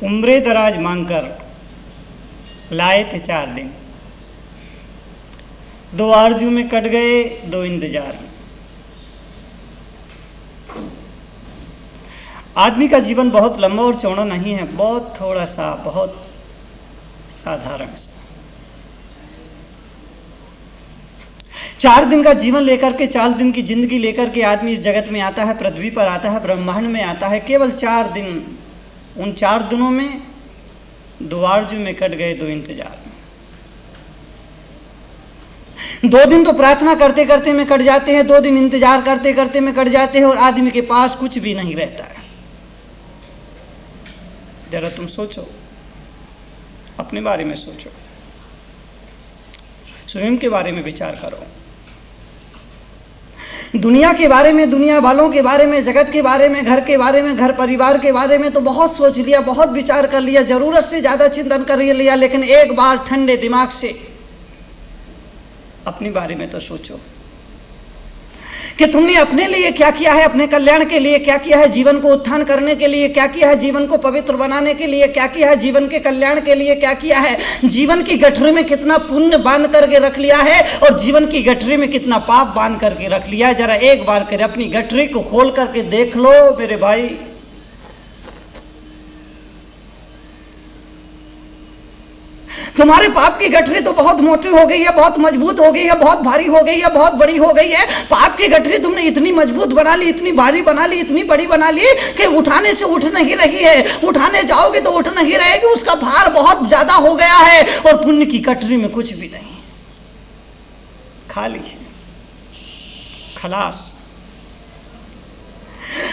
उम्रे दराज मांगकर लाए थे 4 दिन, 2 आरजू में कट गए 2 इंतजार में। आदमी का जीवन बहुत लंबा और चौड़ा नहीं है, बहुत थोड़ा सा, बहुत साधारण सा। 4 दिन का जीवन लेकर के, 4 दिन की जिंदगी लेकर के आदमी इस जगत में आता है, पृथ्वी पर आता है, ब्रह्मांड में आता है। केवल 4 दिन, उन 4 दिनों में 2 आरजू में कट गए 2 इंतजार में। 2 दिन तो प्रार्थना करते करते में कट जाते हैं, 2 दिन इंतजार करते करते में कट जाते हैं, और आदमी के पास कुछ भी नहीं रहता है। जरा तुम सोचो, अपने बारे में सोचो, स्वयं के बारे में विचार करो, दुनिया के बारे में, दुनिया वालों के बारे में, जगत के बारे में, घर के बारे में, घर परिवार के बारे में तो बहुत सोच लिया, बहुत विचार कर लिया, जरूरत से ज्यादा चिंतन कर लिया, लेकिन एक बार ठंडे दिमाग से अपने बारे में तो सोचो कि तुमने अपने लिए क्या किया है, अपने कल्याण के लिए क्या किया है, जीवन को उत्थान करने के लिए क्या किया है, जीवन को पवित्र बनाने के लिए क्या किया है, जीवन के कल्याण के लिए क्या किया है, जीवन की गठरी में कितना पुण्य बांध करके रख लिया है और जीवन की गठरी में कितना पाप बांध करके रख लिया है। जरा एक बार कर अपनी गठरी को खोल करके देख लो मेरे भाई। तुम्हारे पाप की गठरी तो बहुत मोटी हो गई है, बहुत मजबूत हो गई है, बहुत भारी हो गई है, बहुत बड़ी हो गई है। पाप की गठरी तुमने इतनी मजबूत बना ली, इतनी भारी बना ली, इतनी बड़ी बना ली कि उठाने से उठ नहीं रही है। उठाने जाओगे तो उठ नहीं रहेगी, उसका भार बहुत ज्यादा हो गया है। और पुण्य की गठरी में कुछ भी नहीं, खाली है, खलास।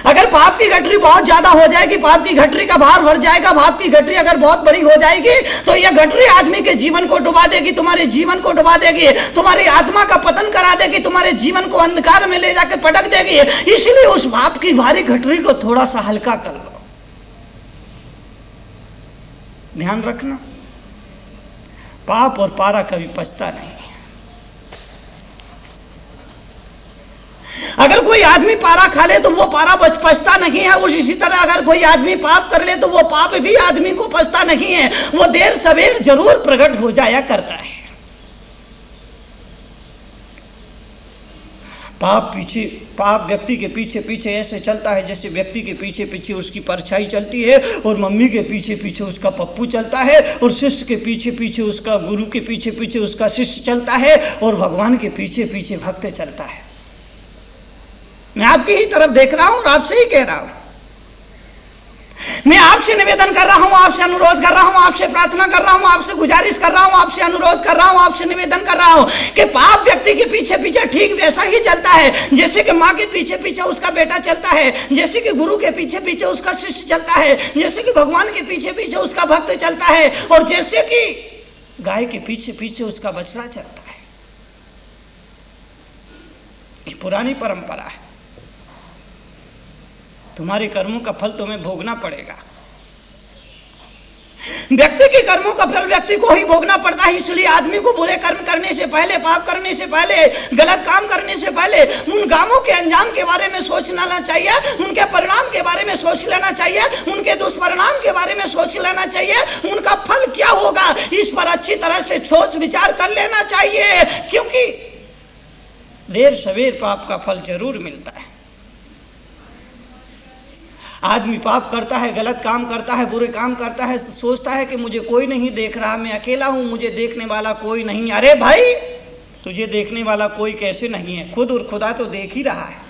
अगर पाप की गठरी बहुत ज्यादा हो जाएगी, पाप की गठरी का भार बढ़ जाएगा, पाप की गठरी अगर बहुत बड़ी हो जाएगी तो यह गठरी आदमी के जीवन को डुबा देगी, तुम्हारे जीवन को डुबा देगी, तुम्हारी आत्मा का पतन करा देगी, तुम्हारे जीवन को अंधकार में ले जाकर पटक देगी। इसलिए उस पाप की भारी गठरी को थोड़ा सा हल्का कर लो। ध्यान रखना, पाप और पारा कभी पछता नहीं। अगर कोई आदमी पारा खा ले तो वो पारा पछता नहीं है, उस इसी तरह अगर कोई आदमी पाप कर ले तो वो पाप भी आदमी को पछता नहीं है, वो देर सवेर जरूर प्रकट हो जाया करता है। पाप व्यक्ति के पीछे पीछे ऐसे चलता है जैसे व्यक्ति के पीछे पीछे उसकी परछाई चलती है, और मम्मी के पीछे पीछे उसका पप्पू चलता है, और शिष्य के पीछे पीछे उसका गुरु के पीछे पीछे उसका शिष्य चलता है, और भगवान के पीछे पीछे भक्त चलता है। मैं आपकी ही तरफ देख रहा हूं और आपसे ही कह रहा हूं। मैं आपसे निवेदन कर रहा हूं, आपसे अनुरोध कर रहा हूं, आपसे प्रार्थना कर रहा हूं, आपसे गुजारिश कर रहा हूं, आपसे अनुरोध कर रहा हूं, आपसे निवेदन कर रहा हूं कि पाप व्यक्ति के पीछे पीछे ठीक वैसा ही चलता है जैसे कि माँ के पीछे पीछे उसका बेटा चलता है, जैसे कि गुरु के पीछे पीछे उसका शिष्य चलता है, जैसे कि भगवान के पीछे पीछे उसका भक्त चलता है, और जैसे कि गाय के पीछे पीछे उसका बछड़ा चलता है। ये पुरानी परंपरा है। तुम्हारे कर्मों का फल तुम्हें भोगना पड़ेगा। व्यक्ति के कर्मों का फल व्यक्ति को ही भोगना पड़ता है। इसलिए आदमी को बुरे कर्म करने से पहले, पाप करने से पहले, गलत काम करने से पहले उन कामों के अंजाम के बारे में सोच लेना चाहिए, उनके परिणाम के बारे में सोच लेना चाहिए, उनके दुष्परिणाम के बारे में सोच लेना चाहिए, उनका फल क्या होगा इस पर अच्छी तरह से सोच विचार कर लेना चाहिए, क्योंकि देर सवेर पाप का फल जरूर मिलता है। आदमी पाप करता है, गलत काम करता है, बुरे काम करता है, सोचता है कि मुझे कोई नहीं देख रहा, मैं अकेला हूं, मुझे देखने वाला कोई नहीं। अरे भाई, तुझे देखने वाला कोई कैसे नहीं है? खुद और खुदा तो देख ही रहा है।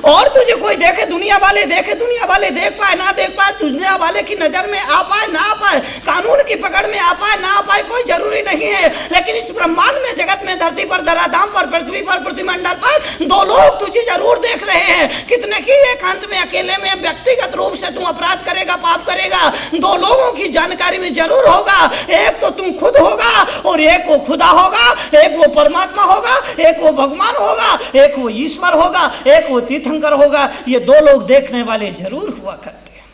और तुझे कोई देखे, दुनिया वाले देखे, दुनिया वाले देख पाए ना देख पाए, दुनिया वाले की नजर में आ पाए ना आ पाए, कानून की पकड़ में आ पाए ना आ पाए, कोई जरूरी नहीं है। लेकिन इस ब्रह्मांड में, जगत में, धरती पर, धराधाम पर, पृथ्वी पर, पृथ्वीमंडल पर 2 लोग तुझे जरूर देख रहे हैं। कितने की एकांत में, अकेले में, व्यक्तिगत रूप से तू अपराध करेगा, पाप करेगा, 2 लोगों की जानकारी में जरूर होगा। एक तो तुम खुद होगा, और एक वो खुदा होगा, एक वो परमात्मा होगा, एक वो भगवान होगा, एक वो ईश्वर होगा, एक वो तीर्थंकर होगा। ये 2 लोग देखने वाले जरूर हुआ करते हैं,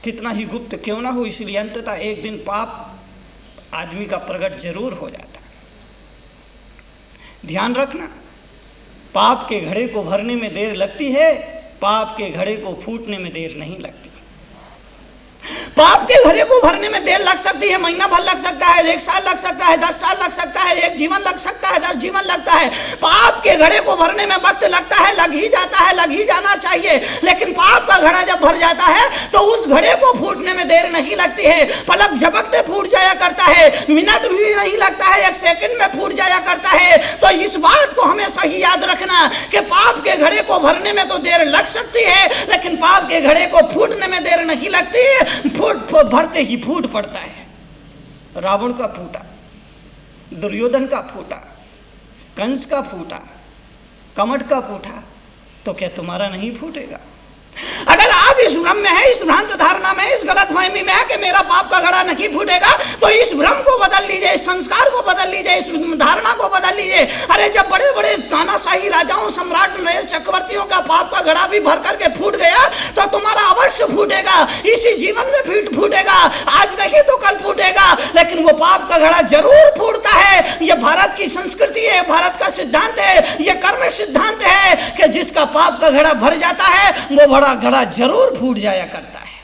कितना ही गुप्त क्यों ना हो। इसलिए अंततः एक दिन पाप आदमी का प्रकट जरूर हो जाता है। ध्यान रखना, पाप के घड़े को भरने में देर लगती है, पाप के घड़े को फूटने में देर नहीं लगती। पाप के घड़े को भरने में देर लग सकती है, महीना भर लग सकता है, 1 साल लग सकता है, 10 साल लग सकता है, 1 जीवन लग सकता है, 10 जीवन लगता है। पाप के घड़े को भरने में वक्त लगता है, लग ही जाता है, लग ही जाना चाहिए। लेकिन पाप का घड़ा जब भर जाता है तो उस घड़े को फूटने में देर नहीं लगती है। पलक झपकते फूट जाया करता है, मिनट भी नहीं लगता है, 1 सेकंड में फूट जाया करता है। तो इस बात को हमें सही याद रखना कि पाप के घड़े को भरने में तो देर लग सकती है, लेकिन पाप के घड़े को फूटने में देर नहीं लगती है। भरते ही फूट पड़ता है। रावण का फूटा, दुर्योधन का फूटा, कंस का फूटा, कमट का फूटा, तो क्या तुम्हारा नहीं फूटेगा? अगर आप इस भ्रम में है, इस भ्रांत धारणा में, इस गलतफहमी में है कि मेरा पाप का घड़ा नहीं फूटेगा, तो इस भ्रम को बदल लीजिए, इस संस्कार को बदल लीजिए, इस धारणा को बदल लीजिए। अरे जब बड़े बड़े तानाशाही राजाओं, सम्राट, चक्रवर्तियों का पाप का घड़ा भी भर करके फूट गया तो तुम्हारा अवश्य फूटेगा, इसी जीवन में फूटेगा, आज नहीं तो कल फूटेगा, लेकिन वो पाप का घड़ा जरूर फूटता है। ये भारत की संस्कृति है, भारत का सिद्धांत है, ये कर्म सिद्धांत है कि जिसका पाप का घड़ा भर जाता है वो बड़ा घड़ा जरूर फूट जाया करता है।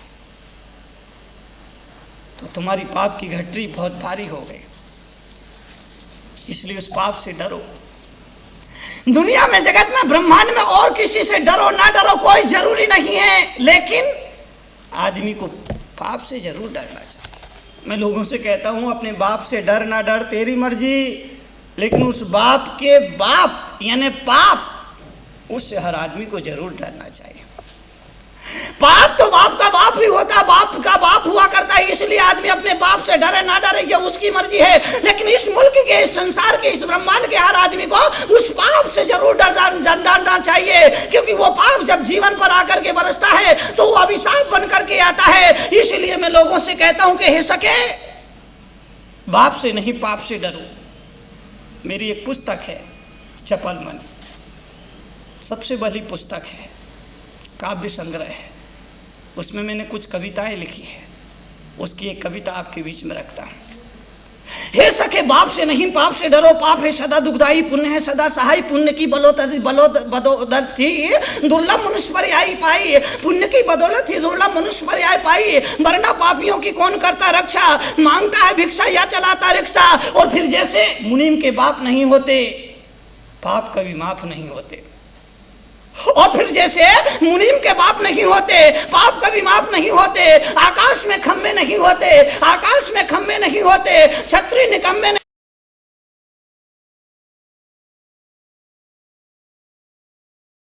तो तुम्हारी पाप की घटरी बहुत भारी हो गई, इसलिए उस पाप से डरो। दुनिया में, जगत में, ब्रह्मांड में और किसी से डरो ना डरो कोई जरूरी नहीं है, लेकिन आदमी को पाप से जरूर डरना चाहिए। मैं लोगों से कहता हूं अपने बाप से डर ना डर तेरी मर्जी, लेकिन उस बाप के बाप यानी पाप, उससे हर आदमी को जरूर डरना चाहिए। पाप तो बाप का बाप ही होता, बाप का बाप हुआ करता है, इसलिए आदमी अपने बाप से डरे ना डरे ये उसकी मर्जी है। लेकिन इस मुल्क के, इस संसार के, इस ब्रह्मांड के हर आदमी को उस पाप से जरूर डरना चाहिए, क्योंकि वो पाप जब जीवन पर आकर के बरसता है तो वो अभिशाप बन करके आता है। इसलिए मैं लोगों से कहता हूं कि हे सके, बाप से नहीं पाप से डरो। मेरी एक पुस्तक है चपल मन, सबसे बड़ी पुस्तक है, काव्य संग्रह है, उसमें मैंने कुछ कविताएं लिखी है, उसकी एक कविता आपके बीच में रखता हूं। हे सखे बाप से नहीं पाप से डरो, पाप है सदा दुखदाई, पुण्य है सदा सहाय, पुण्य की बदौलत थी दुर्लभ मनुष्य पर आई पाई, पुण्य की बदौलत ही दुर्लभ मनुष्य पर आई पाई, वरना पापियों की कौन करता रक्षा, मांगता है भिक्षा या चलाता रिक्शा। और फिर जैसे मुनीम के बाप नहीं होते, पाप कभी माफ नहीं होते, और फिर जैसे मुनीम के बाप नहीं होते, पाप कभी माफ नहीं होते, आकाश में खम्भे नहीं होते, आकाश में खम्भे नहीं होते, छतरी निकम्मे